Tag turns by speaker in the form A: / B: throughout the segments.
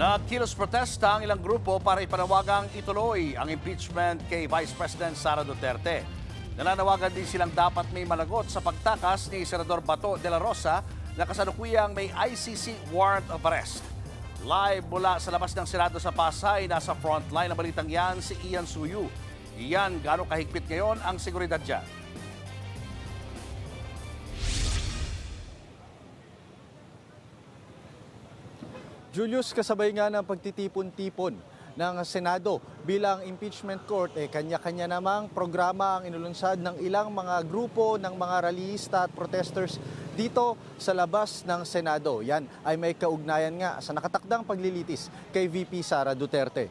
A: Nagkilos protesta ang ilang grupo para ipanawagang ituloy ang impeachment kay Vice President Sara Duterte. Nananawagan din silang dapat may managot sa pagtakas ni Senador Bato de la Rosa na kasalukuyang may ICC warrant of arrest. Live mula sa labas ng Senado sa Pasay, nasa frontline ng balitang yan si Ian Suyu. Ian, gaano kahigpit ngayon ang seguridad dyan?
B: Julius, kasabay nga ng pagtitipon-tipon ng Senado bilang impeachment court, kanya-kanya namang programa ang inulunsad ng ilang mga grupo ng mga rallyista at protesters dito sa labas ng Senado. Yan ay may kaugnayan nga sa nakatakdang paglilitis kay VP Sara Duterte.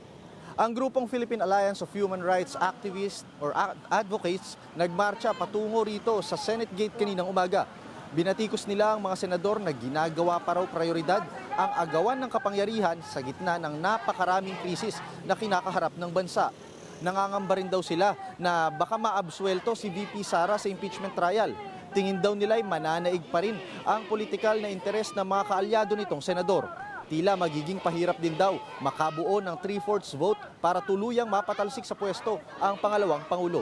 B: Ang grupong Philippine Alliance of Human Rights Activists or Advocates nagmarcha patungo rito sa Senate Gate kaninang umaga. Binatikos nila ang mga senador na ginagawa pa raw prioridad ang agawan ng kapangyarihan sa gitna ng napakaraming krisis na kinakaharap ng bansa. Nangangamba rin daw sila na baka maabsuelto si VP Sara sa impeachment trial. Tingin daw nila ay mananaig pa rin ang politikal na interes ng mga kaalyado nitong senador. Tila magiging pahirap din daw makabuo ng 3/4 vote para tuluyang mapatalsik sa pwesto ang pangalawang pangulo.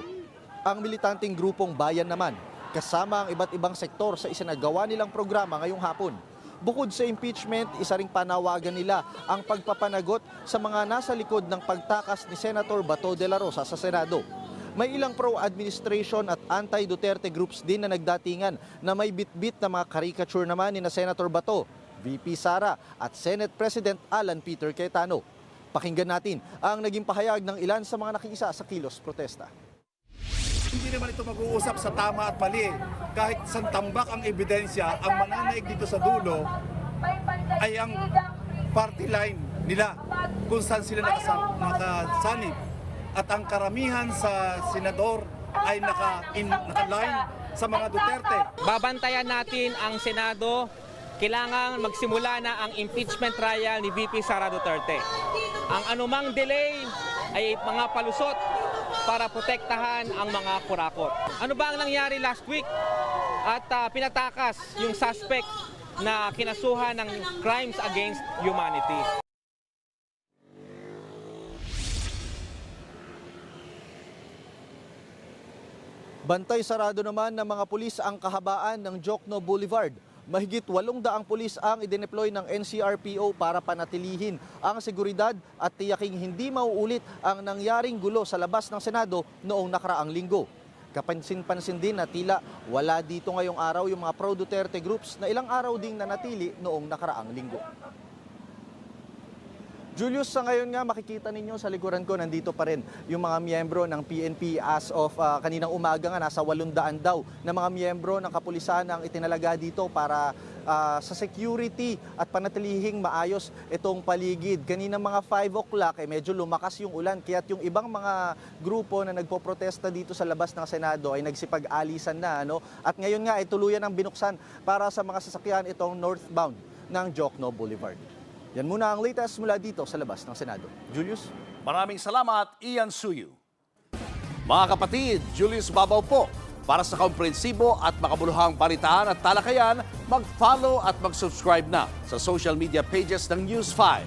B: Ang militanteng grupong Bayan naman, kasama ang iba't ibang sektor sa isinagawa nilang programa ngayong hapon. Bukod sa impeachment, isa ring panawagan nila ang pagpapanagot sa mga nasa likod ng pagtakas ni Senator Bato de la Rosa sa Senado. May ilang pro-administration at anti-Duterte groups din na nagdatingan na may bitbit na mga caricature naman ni na Senator Bato, VP Sara at Senate President Alan Peter Cayetano. Pakinggan natin ang naging pahayag ng ilan sa mga nakiisa sa kilos protesta.
C: Hindi naman ito mag-uusap sa tama at mali. Kahit isang tambak ang ebidensya, ang mananaig dito sa dulo ay ang party line nila kung saan sila nakasanib. At ang karamihan sa senador ay naka-line sa mga Duterte.
D: Babantayan natin ang Senado. Kailangan magsimula na ang impeachment trial ni VP Sara Duterte. Ang anumang delay ay mga palusot para protektahan ang mga kurakot. Ano ba ang nangyari last week? At pinatakas yung suspect na kinasuhan ng crimes against humanity.
B: Bantay sarado naman ng mga pulis ang kahabaan ng Jokno Boulevard. Mahigit 800 pulis ang idineploy ng NCRPO para panatilihin ang seguridad at tiyaking hindi mauulit ang nangyaring gulo sa labas ng Senado noong nakaraang linggo. Kapansin-pansin din na tila wala dito ngayong araw yung mga pro-Duterte groups na ilang araw ding nanatili noong nakaraang linggo. Julius, sa ngayon nga makikita ninyo sa likuran ko, nandito pa rin yung mga miyembro ng PNP as of kaninang umaga nga, nasa 800 daw na mga miyembro ng kapulisan ang itinalaga dito para sa security at panatilihing maayos itong paligid. Kaninang mga 5 o'clock, medyo lumakas yung ulan, kaya't yung ibang mga grupo na nagpoprotesta dito sa labas ng Senado ay nagsipag-alisan na. At ngayon nga ay tuluyan ang binuksan para sa mga sasakyan itong northbound ng Jokno Boulevard. Yan muna ang latest mula dito sa labas ng Senado. Julius?
A: Maraming salamat, Ian Suyu. Mga kapatid, Julius Babaw po. Para sa komprehensibo at makabuluhang balitaan at talakayan, mag-follow at mag-subscribe na sa social media pages ng News 5.